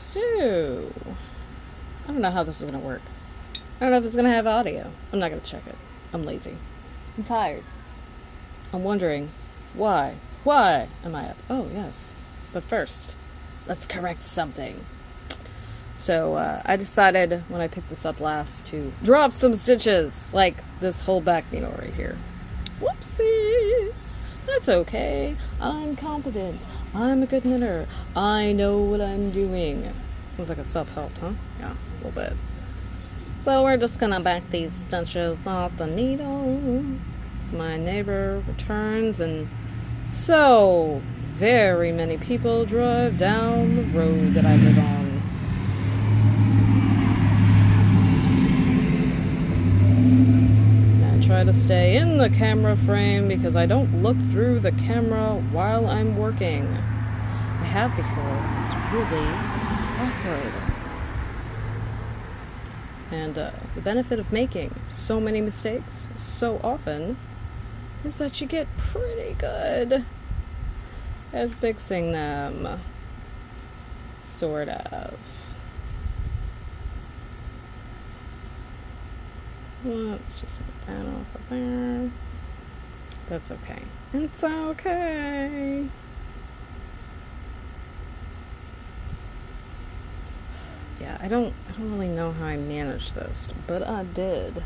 So, I don't know how this is going to work. I don't know if it's going to have audio. I'm not going to check it. I'm lazy. I'm tired. I'm wondering, why? Why am I up? Oh, yes. But first, let's correct something. So, I decided when I picked this up last to drop some stitches, like this whole back needle right here. Whoopsie! That's okay. I'm competent. I'm a good knitter. I know what I'm doing. Sounds like a self-help, huh? Yeah, a little bit. So we're just gonna back these stitches off the needle. So my neighbor returns, and so very many people drive down the road that I live on. Try to stay in the camera frame because I don't look through the camera while I'm working. I have before. It's really awkward. And the benefit of making so many mistakes so often is that you get pretty good at fixing them. Sort of. Let's just move that off of there. That's okay. It's okay. Yeah, I don't really know how I managed this, but I did.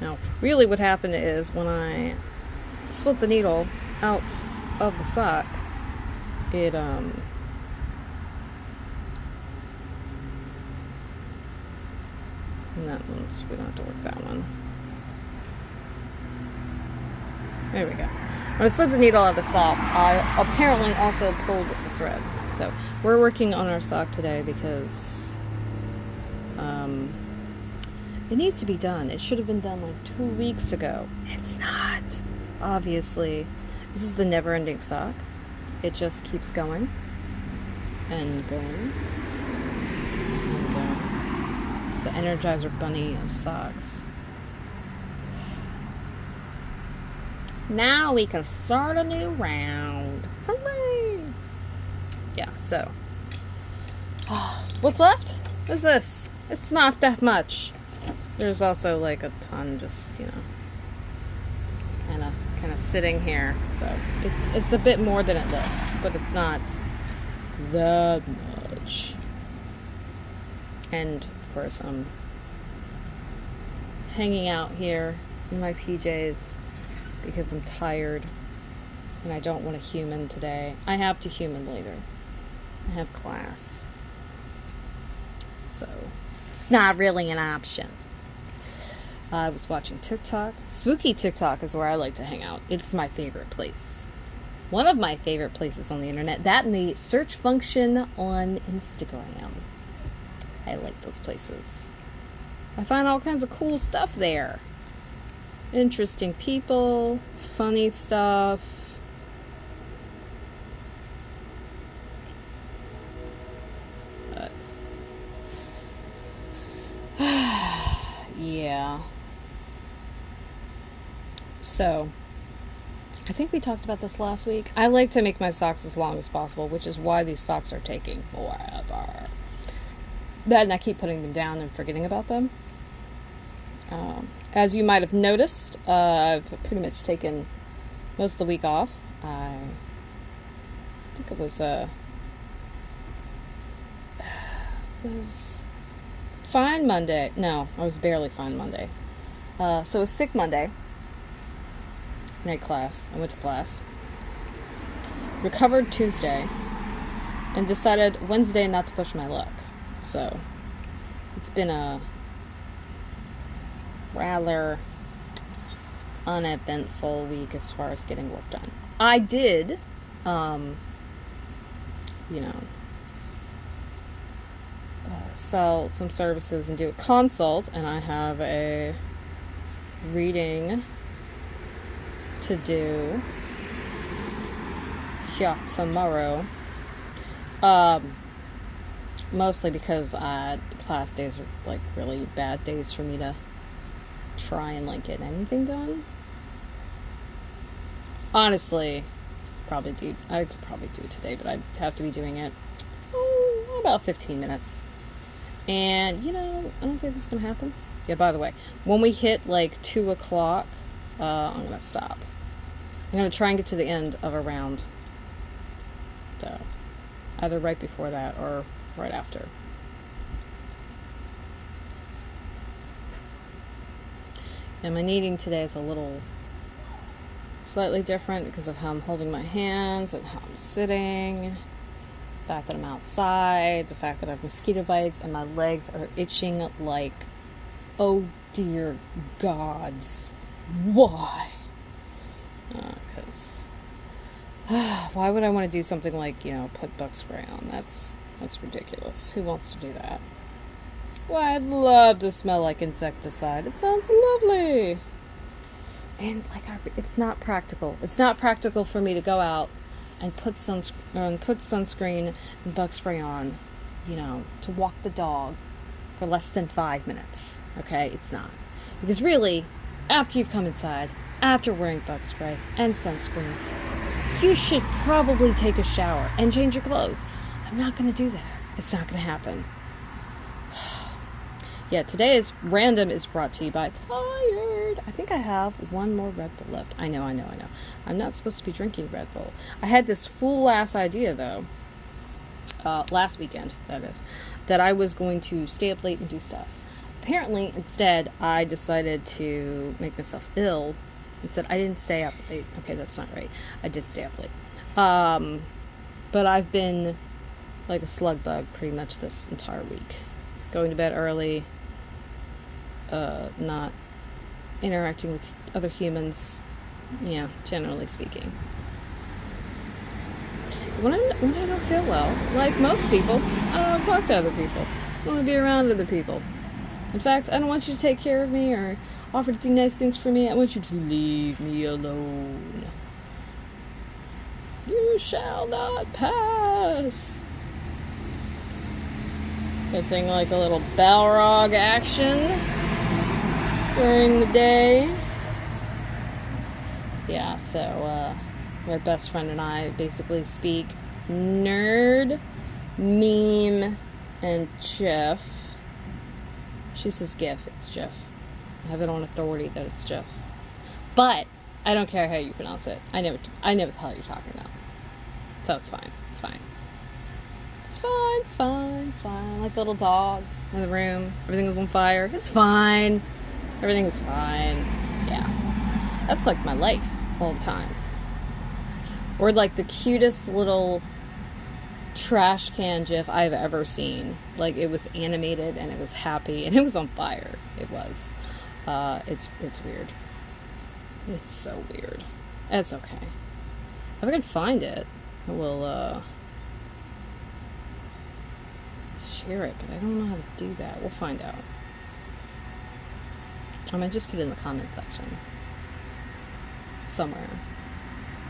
Now, really what happened is when I slipped the needle out of the sock, it and that one's, we don't have to work that one. There we go. When I slid the needle out of the sock, I apparently also pulled the thread. So we're working on our sock today because it needs to be done. It should have been done like 2 weeks ago. It's not. Obviously. This is the never-ending sock. It just keeps going and going. The Energizer Bunny of socks. Now we can start a new round. Hooray! Yeah, so. What's left? What's this? It's not that much. There's also like a ton just, you know, kind of sitting here. So it's a bit more than it looks, but it's not that much. And of course, I'm hanging out here in my PJs because I'm tired and I don't want to human today. I have to human later. I have class. So, it's not really an option. I was watching TikTok. Spooky TikTok is where I like to hang out. It's my favorite place. One of my favorite places on the internet. That and the search function on Instagram. I like those places. I find all kinds of cool stuff there. Interesting people, funny stuff. Yeah. So, I think we talked about this last week. I like to make my socks as long as possible, which is why these socks are taking forever. That and I keep putting them down and forgetting about them. As you might have noticed, I've pretty much taken most of the week off. I think it was fine Monday. No, I was barely fine Monday. So it was sick Monday. I had class. I went to class. Recovered Tuesday. And decided Wednesday not to push my luck. So it's been a rather uneventful week as far as getting work done. I did, sell some services and do a consult, and I have a reading to do tomorrow. Mostly because class days are like really bad days for me to try and like get anything done. Honestly, probably do today, but I'd have to be doing it about 15 minutes. And, you know, I don't think it's going to happen. Yeah, by the way, when we hit like 2 o'clock, I'm going to stop. I'm going to try and get to the end of a round. So, either right before that or right after. And my kneading today is a little slightly different because of how I'm holding my hands and how I'm sitting. The fact that I'm outside, the fact that I have mosquito bites and my legs are itching like, oh dear gods, why? Because why would I want to do something like, you know, put bug spray on? That's ridiculous. Who wants to do that? Well, I'd love to smell like insecticide. It sounds lovely. And like, it's not practical. It's not practical for me to go out and put sunscreen and bug spray on, you know, to walk the dog for less than 5 minutes. Okay, it's not. Because really, after you've come inside, after wearing bug spray and sunscreen, you should probably take a shower and change your clothes. I'm not going to do that. It's not going to happen. Yeah, today's random is brought to you by Tired. I think I have one more Red Bull left. I know. I'm not supposed to be drinking Red Bull. I had this fool-ass idea, though, last weekend, that is, that I was going to stay up late and do stuff. Apparently, instead, I decided to make myself ill and said I didn't stay up late. Okay, that's not right. I did stay up late. But I've been like a slug bug pretty much this entire week. Going to bed early, not interacting with other humans, yeah, generally speaking. When I don't feel well, like most people, I don't want to talk to other people. I don't want to be around other people. In fact, I don't want you to take care of me or offer to do nice things for me. I want you to leave me alone. You shall not pass. Good thing like a little Balrog action during the day. Yeah, so my best friend and I basically speak nerd, meme, and Jeff. She says GIF, it's Jeff. I have it on authority that it's Jeff. But I don't care how you pronounce it. I know what the hell you're talking about. So it's fine. It's fine. It's fine. Like a little dog in the room. Everything was on fire. It's fine. Everything is fine. Yeah. That's like my life all the time. Or like the cutest little trash can GIF I've ever seen. Like it was animated and it was happy and it was on fire. It was. It's weird. It's so weird. It's okay. If I can find it, I will share it, but I don't know how to do that. We'll find out. I might just put it in the comment section. Somewhere.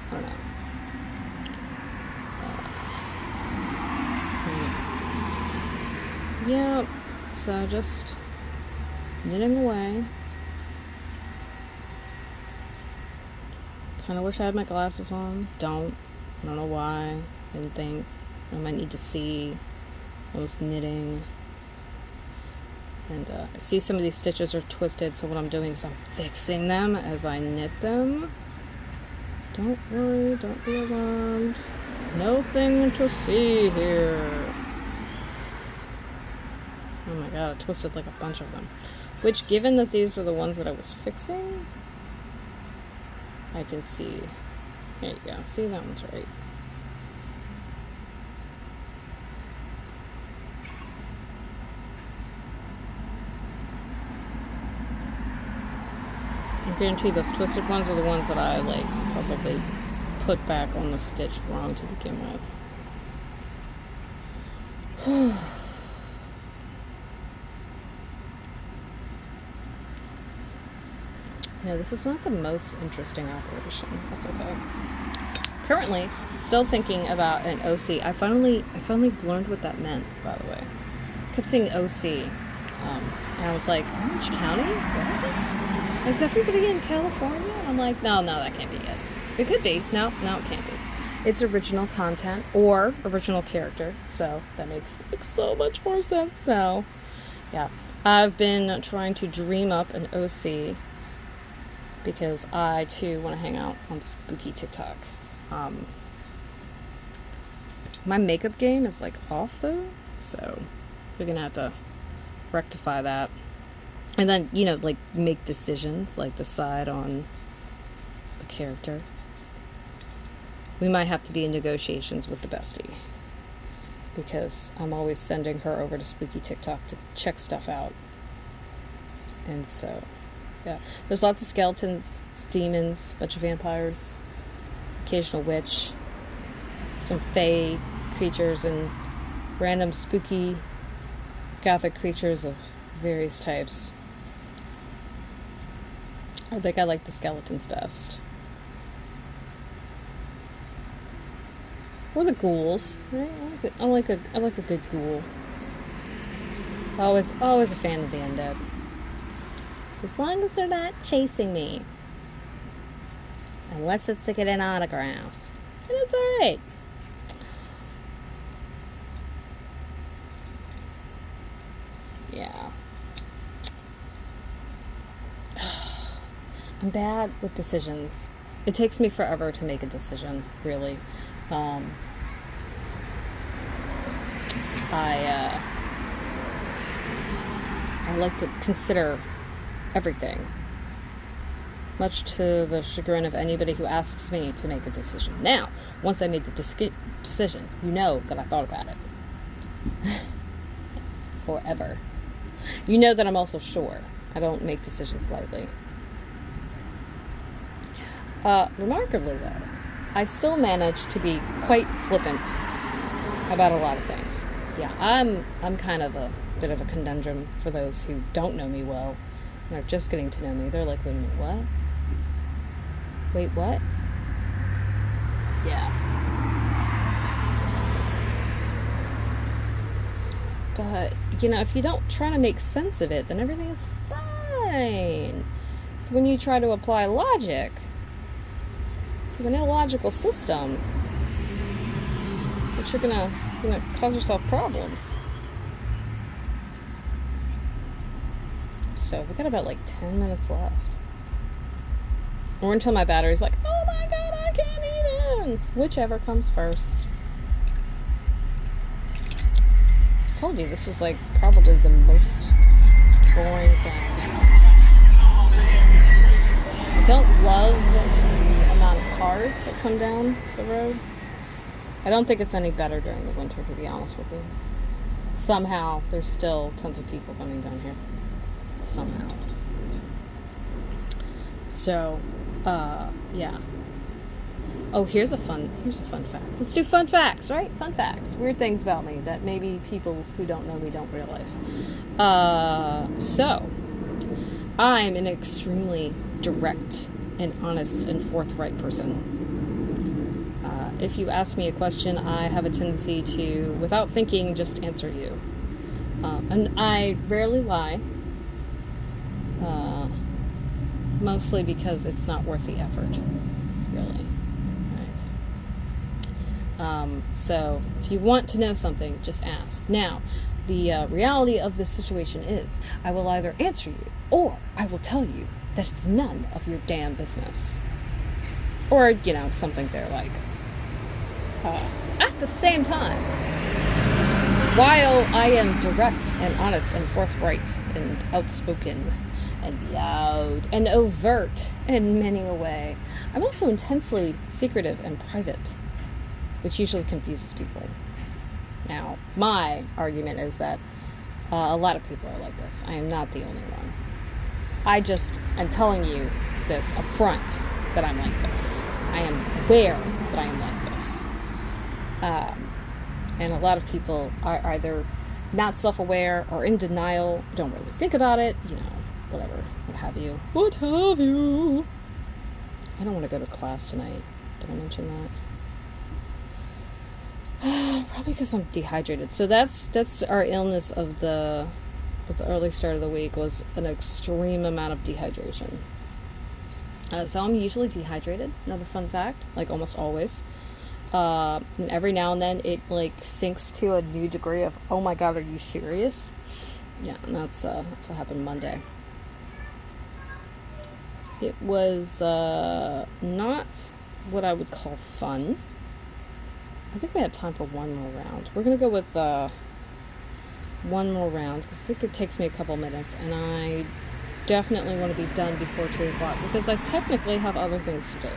I don't know. Yeah, so just knitting away. Kind of wish I had my glasses on. I don't know why. Didn't think. I might need to see. I was knitting. And I see some of these stitches are twisted, so what I'm doing is I'm fixing them as I knit them. Don't worry, don't be alarmed. Nothing to see here. Oh my god, I twisted like a bunch of them. Which, given that these are the ones that I was fixing, I can see. There you go. See, that one's right. I guarantee those twisted ones are the ones that I, like, probably put back on the stitch wrong to begin with. Yeah, this is not the most interesting operation. That's okay. Currently, still thinking about an OC. I finally learned what that meant, by the way. I kept saying OC. And I was like, Orange County? What? Is everybody in California? And I'm like, no, that can't be it. It could be. No, it can't be. it's original content or original character. So that makes like so much more sense now. Yeah. I've been trying to dream up an OC because I too want to hang out on spooky TikTok. My makeup game is like off though, so we're gonna have to rectify that. And then, you know, like make decisions, like decide on a character. We might have to be in negotiations with the bestie, because I'm always sending her over to spooky TikTok to check stuff out. And so, yeah. There's lots of skeletons, demons, a bunch of vampires, occasional witch, some fae creatures, and random spooky gothic creatures of various types. I think I like the skeletons best. Or the ghouls, right? I like a good ghoul. Always a fan of the undead. As long as they're not chasing me. Unless it's to get an autograph. And it's alright. Yeah. I'm bad with decisions. It takes me forever to make a decision, really. I like to consider everything, much to the chagrin of anybody who asks me to make a decision. Now, once I made the decision, you know that I thought about it. Forever. You know that I'm also sure. I don't make decisions lightly. Remarkably, though, I still manage to be quite flippant about a lot of things. Yeah, I'm kind of a bit of a conundrum for those who don't know me well and are just getting to know me. They're like, wait a minute, what? Wait, what? Yeah. But, you know, if you don't try to make sense of it, then everything is fine. It's when you try to apply logic to an illogical system that you're gonna cause yourself problems. So we got about like 10 minutes left. Or until my battery's like, oh my god, I can't even! Whichever comes first. I told you this is like probably the most boring thing. I don't love the amount of cars that come down the road. I don't think it's any better during the winter, to be honest with you. Somehow, there's still tons of people coming down here. Somehow. So, yeah. Oh, here's a fun fact. Let's do fun facts, right? Fun facts. Weird things about me that maybe people who don't know me don't realize. So, I'm an extremely direct and honest and forthright person. If you ask me a question, I have a tendency to, without thinking, just answer you. And I rarely lie. Mostly because it's not worth the effort, really. Right. So, if you want to know something, just ask. Now, the reality of this situation is, I will either answer you, or I will tell you that it's none of your damn business. Or, you know, something there like. At the same time, while I am direct and honest and forthright and outspoken and loud and overt in many a way, I'm also intensely secretive and private, which usually confuses people. Now, my argument is that a lot of people are like this. I am not the only one. I just am telling you this up front, that I'm like this. I am aware that I am like this. And a lot of people are either not self-aware or in denial, don't really think about it, you know, whatever, what have you. What have you? I don't want to go to class tonight. Did I mention that? Probably because I'm dehydrated. So that's our illness of the early start of the week, was an extreme amount of dehydration. So I'm usually dehydrated, another fun fact, like almost always. And every now and then it like sinks to a new degree of, oh my god, are you serious? Yeah, and that's what happened Monday. It was not what I would call fun. I think we have time for one more round. We're gonna go with one more round because I think it takes me a couple minutes, and I definitely want to be done before 2 o'clock because I technically have other things to do.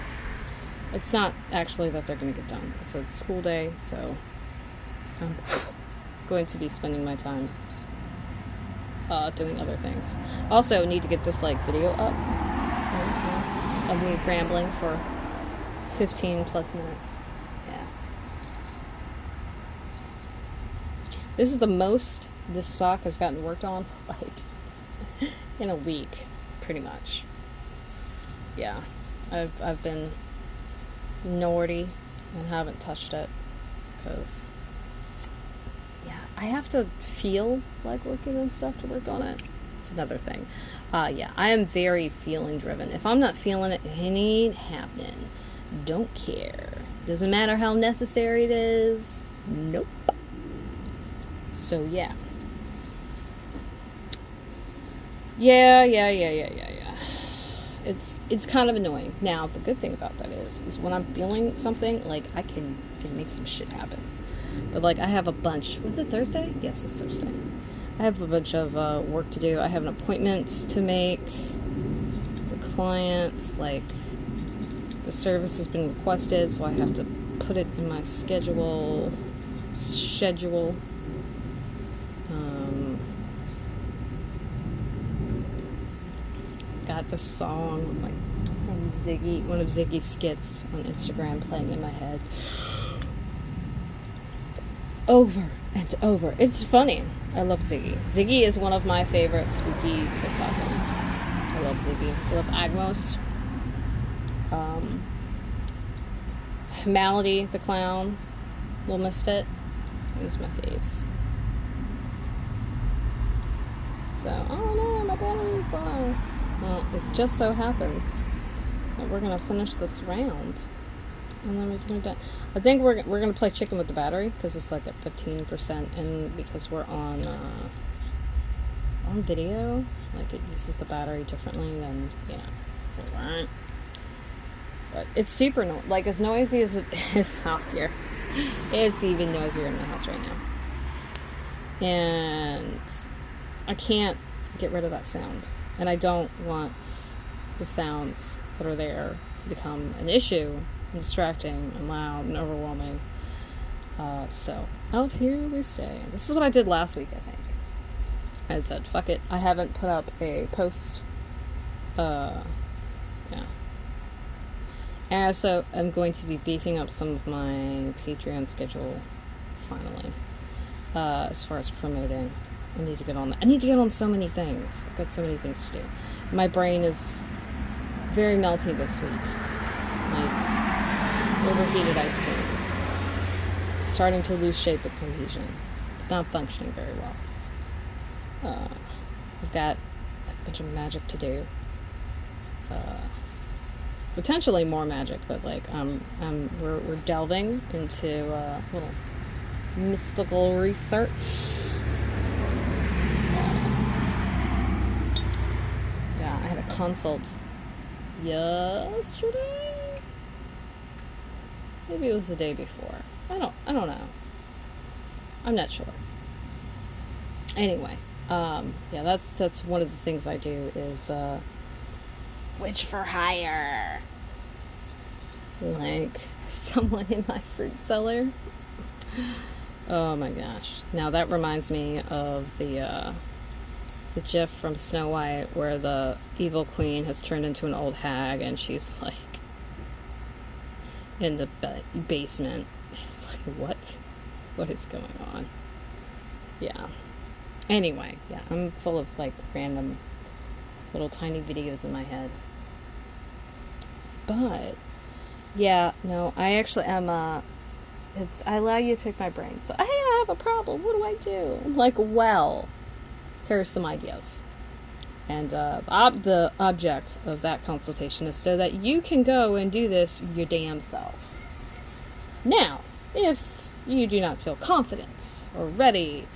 It's not actually that they're going to get done. It's a school day, so I'm going to be spending my time doing other things. Also, need to get this like video up of me rambling for 15 plus minutes. Yeah. This is the most this sock has gotten worked on like in a week, pretty much. Yeah, I've been naughty and haven't touched it because yeah, I have to feel like working on stuff to work on it. It's another thing. Yeah, I am very feeling driven. If I'm not feeling it, it ain't happening. Don't care. Doesn't matter how necessary it is. Nope. So yeah. Yeah. It's kind of annoying. Now, the good thing about that is when I'm feeling something, like, I can make some shit happen. But, like, I have a bunch. Was it Thursday? Yes, it's Thursday. I have a bunch of work to do. I have an appointment to make with clients. Like, the service has been requested, so I have to put it in my schedule. Got the song like from Ziggy, one of Ziggy's skits on Instagram playing in my head over and over. It's funny. I love Ziggy. Ziggy is one of my favorite spooky TikTokers. I love Ziggy. I love Agmos. Malady the clown, Little Misfit. Those are my faves. So, oh no, my battery's low. Well, it just so happens that we're gonna finish this round, and then we can be done. I think we're gonna play chicken with the battery because it's like at 15%, and because we're on video, like it uses the battery differently than But it's super like as noisy as it is out here. It's even noisier in my house right now, and I can't get rid of that sound. And I don't want the sounds that are there to become an issue, and distracting, and loud, and overwhelming. So, out here we stay. This is what I did last week, I think. I said, fuck it. I haven't put up a post. Yeah. And so, I'm going to be beefing up some of my Patreon schedule, finally. As far as promoting. I need to get on that. I need to get on so many things. I've got so many things to do. My brain is very melty this week. Like overheated ice cream. It's starting to lose shape with cohesion. It's not functioning very well. I've got a bunch of magic to do. Potentially more magic, but like we're delving into little mystical research. I had a consult yesterday. Maybe it was the day before. I don't know. I'm not sure. Anyway, yeah, that's one of the things I do is witch for hire. Like someone in my fruit cellar. Oh my gosh. Now that reminds me of the gif from Snow White where the evil queen has turned into an old hag and she's like in the basement. It's like, what is going on? Yeah. Anyway, yeah, I'm full of like random little tiny videos in my head. But yeah, no, I actually am I allow you to pick my brain. So, hey, I have a problem. What do I do? I'm like, well, here's some ideas. And the object of that consultation is so that you can go and do this your damn self. Now, if you do not feel confident or ready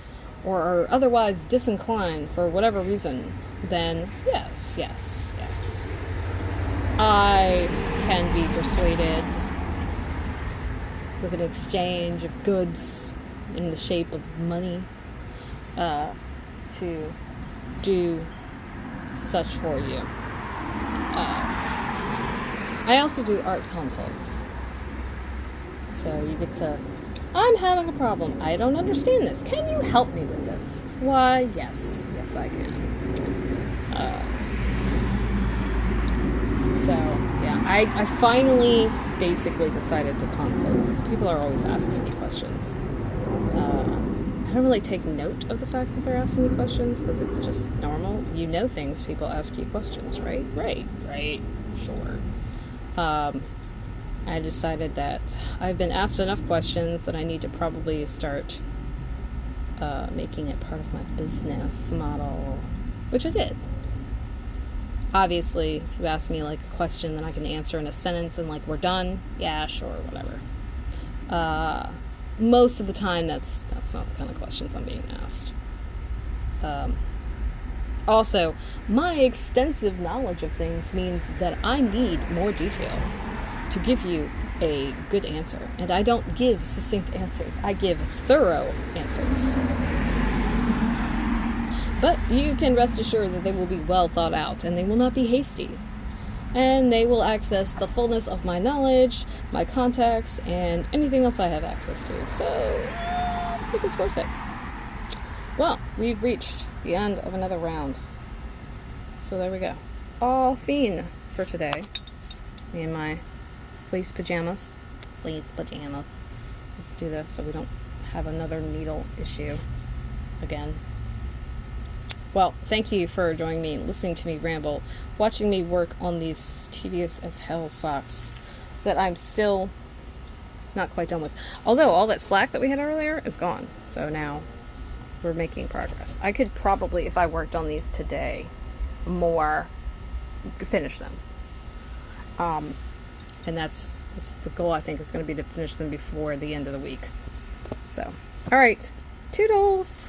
or are otherwise disinclined for whatever reason, then yes. I can be persuaded with an exchange of goods in the shape of money to do such for you. I also do art consults. So you get to, I'm having a problem. I don't understand this. Can you help me with this? Why, yes. Yes, I can. So, yeah, I finally basically decided to consult because people are always asking me questions. I don't really take note of the fact that they're asking me questions because it's just normal. You know things, people ask you questions, right? Right, sure. I decided that I've been asked enough questions that I need to probably start making it part of my business model, which I did. Obviously, if you ask me like a question that I can answer in a sentence and like we're done, yeah, sure, whatever. Most of the time, that's not the kind of questions I'm being asked. Also, my extensive knowledge of things means that I need more detail to give you a good answer. And I don't give succinct answers. I give thorough answers. But you can rest assured that they will be well thought out and they will not be hasty. And they will access the fullness of my knowledge, my contacts, and anything else I have access to. So, I think it's worth it. Well, we've reached the end of another round. So there we go. All fiend for today. Me and my fleece pajamas. Let's do this so we don't have another needle issue again. Well, thank you for joining me, listening to me ramble, watching me work on these tedious as hell socks that I'm still not quite done with. Although all that slack that we had earlier is gone. So now we're making progress. I could probably, if I worked on these today, finish them. And that's the goal, I think, is going to be to finish them before the end of the week. So, all right. Toodles!